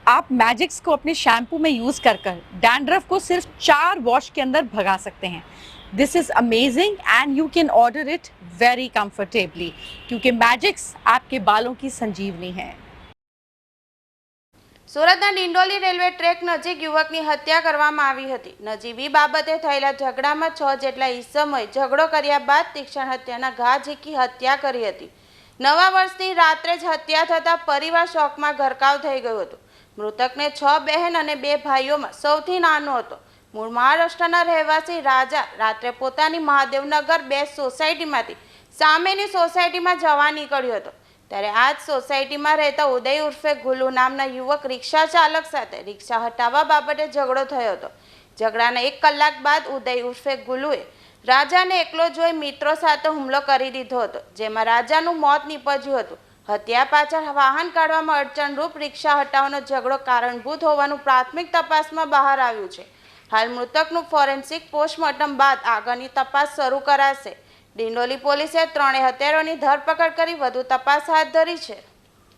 आप मैजिक्स को अपने शैम्पू में यूज़ कर डैंड्रफ को सिर्फ 4 वॉश के अंदर भगा सकते हैं। This is amazing and you can order it very comfortably क्योंकि मैजिक्स आपके बालों की संजीवनी है। સુરતના ડિંડોલી રેલવે ટ્રેક નજીક યુવકની હત્યા કરવામાં આવી હતી। નજીવી બાબતે થયેલા ઝઘડામાં 6 જેટલા ઈસમોએ ઝઘડો કર્યા બાદ તીક્ષ્ણ હત્યાના ઘા ઝીકી હત્યા કરી હતી। નવા વર્ષની રાત્રે જ હત્યા થતાં પરિવાર શોકમાં ગરકાવ થઈ ગયો હતો। મૃતકને 6 બહેન અને 2 ભાઈઓમાં સૌથી નાનો હતો। મૂળ મહારાષ્ટ્રના રહેવાસી રાજા રાત્રે પોતાની મહાદેવનગર 2 સોસાયટીમાંથી સામેની સોસાયટીમાં જવા નીકળ્યો હતો। ત્યારે આ જ સોસાયટીમાં રહેતા ઉદય ઉર્ફે ગુલુ નામના યુવક રિક્ષા ચાલક સાથે રિક્ષા હટાવવા બાબતે ઝઘડો થયો હતો। ઝઘડાના 1 કલાક બાદ ઉદય ઉર્ફે ગુલુએ રાજાને એકલો જોઈ મિત્રો સાથે હુમલો કરી દીધો હતો, જેમાં રાજાનું મોત નીપજ્યું હતું। હત્યા પાછળ વાહન કાઢવામાં અડચણરૂપ રિક્ષા હટાવવાનો ઝઘડો કારણભૂત હોવાનું પ્રાથમિક તપાસમાં બહાર આવ્યું છે। હાલ મૃતકનું ફોરેન્સિક પોસ્ટમોર્ટમ બાદ આગળની તપાસ શરૂ કરાશે। ડિંડોલી પોલીસે 3 હત્યારાઓની ધરપકડ કરી વધુ તપાસ હાથ ધરી છે।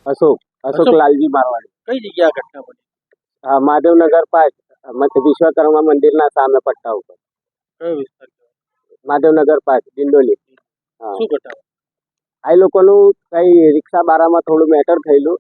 અશોક લાલજી મારવાડી। કઈ જગ્યા ઘટના બની? મહાદેવનગર પાસ વિશ્વકર્મા મંદિરના સામે પટ્ટા ઉપર કયો વિસ્તાર કહેવાય? મહાદેવનગર પાસ ડિંડોલી। શું ઘટના? આ લોકોનું કઈ રિક્ષા બારામાં થોડું મેટર થયેલું,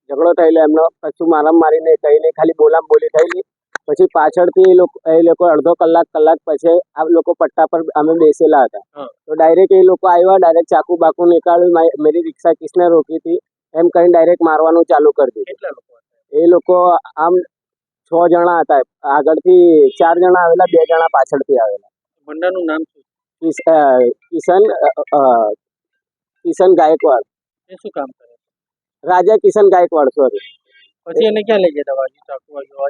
ઝઘડો થયેલો એમનો। કશું મારામારીને કહીને ખાલી બોલામ બોલી થયેલી। પછી પાછળથી એ લોકો અડધો કલાક પછી આ લોકો પટ્ટા પર અમે બેસેલા હતા, તો ડાયરેક્ટ એ લોકો આવ્યા, ડાયરેક્ટ ચાકુ બાકુ નીકાળ્યું, મેરી રિક્ષા કિસને રોકી थी એમ કહીને ડાયરેક્ટ મારવાનું ચાલુ કરી દીધું। કેટલા લોકો હતા? એ લોકો આમ 6 જણા હતા, આગળથી 4 જણા આવેલા, 2 જણા પાછળથી આવેલા। મંડાનું નામ શું? કિશન ગાયકવાડ। એ શું કામ કરે? રાજા કિશન ગાયકવાડ, સોરી। પછી એને ક્યાં લઈ ગયા? વાગ્યું ચાકુ વાગ્યું?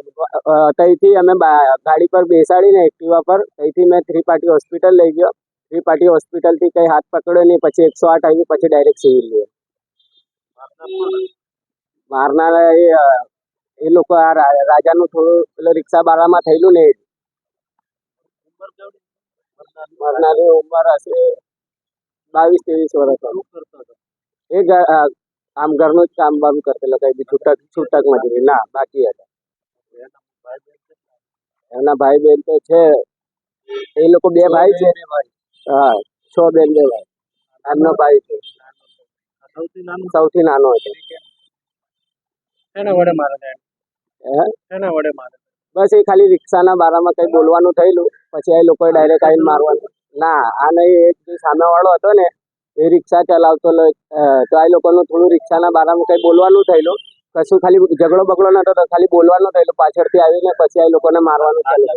ત્યાંથી અમે ગાડી પર બેસાડીને એક્ટિવા પર ત્યાંથી મેં 3 પાર્ટી હોસ્પિટલ લઈ ગયો। 3 પાર્ટી હોસ્પિટલથી કંઈ હાથ પકડ્યો નહીં, પછી 108 આવ્યું, પછી ડાયરેક્ટ સિવિલ ગયો। મારનારા એ લોકો આ રાજાનું થોડું પેલો રિક્ષા બારામાં થયેલું ને, મારનારી ઉંમર હશે 22-23 વર્ષ। એ આમ ઘરનું જ કામ બામ કરતેલો, કઈ બી છૂટક મજૂરી ના બાકી હતા। એમના ભાઈ બહેન તો છે, એ લોકો 2 ભાઈ છે। હા, 6 બેન 2 ભાઈ। એમનો ભાઈ છે સૌથી નાનો હતો। એના વડે મારે? એના વડે મારે? બસ એ ખાલી રિક્ષાના બારામાં કઈ બોલવાનું થયેલું, પછી એ લોકોએ ડાયરેક્ટ આવીને મારવાનું। ના, આ નહીં, એક જે સામેવાળો હતો ને એ રિક્ષા ચલાવતો, તો આ લોકોનું થોડું રિક્ષાના બારામાં કઈ બોલવાનું થયેલું, કશું ખાલી ઝઘડો બગડો નતો, તો ખાલી બોલવાનું થયેલું, પાછળથી આવીને પછી આ લોકોને મારવાનું ચાલુ।